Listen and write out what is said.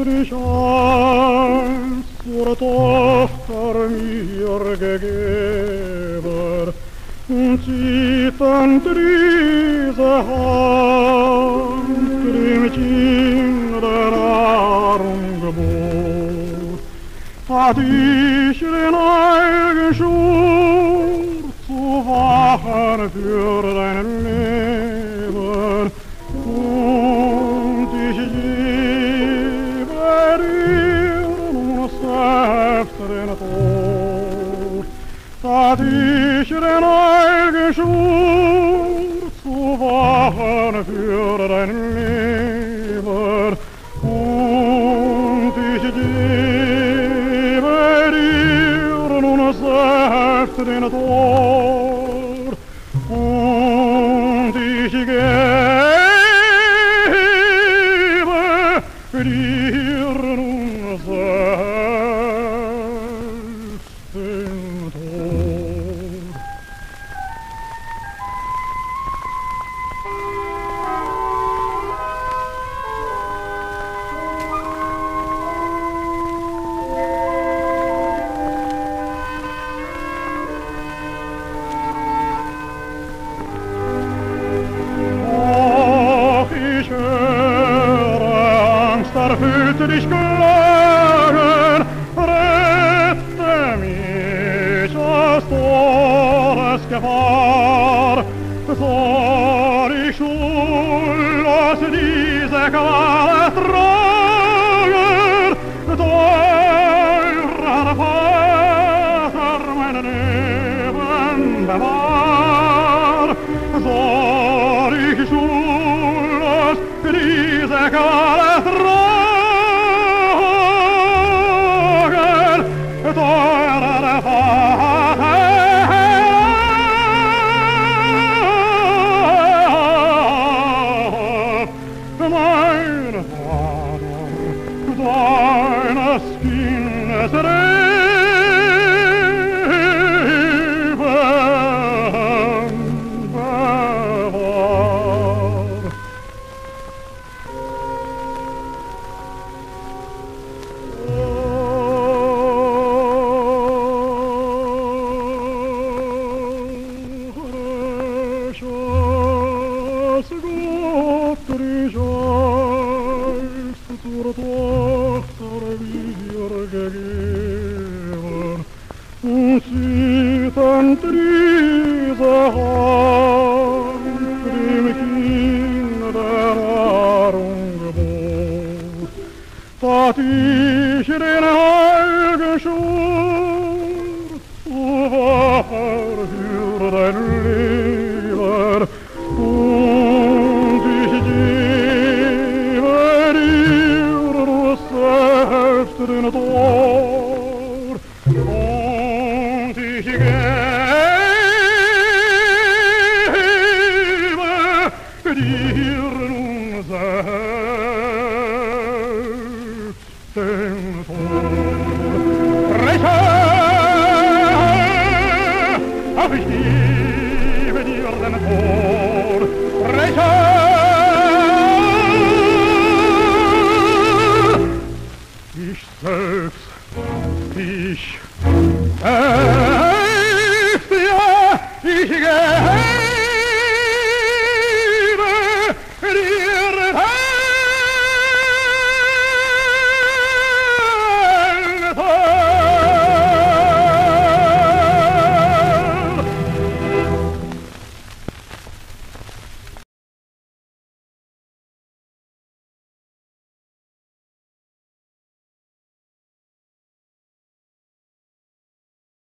dich als zur Tochter mir gegeben, und zittend diese Hand dem Kind der Nahrung gebot, hat ich den heiligen Schwur zu wachen für dein Leben, und ich gebe dir nun selbst den Tod, hat ich den heiligen Schwur zu wachen für dein Leben, und ich gebe dir nun selbst den Tod, und ich gebe dir nun selbst den Tod. Erfüllt dich Klagen, rette mich aus Todesgefahr. Soll ich schullos diese Qual ertragen, teurer Vater, mein Leben bewahr. Soll ich schullos diese Qual ertragen, teurer Vater, mein Vater, deines Kindes Leben bewahr. Zur Tochter mir gegeben, und zittend diese Hand dem Kind der Nahrung gebot, tat ich den heiligen Schwur zu wachen für dein Leben, und ich gebe dir selbst den Tod, und ich gebe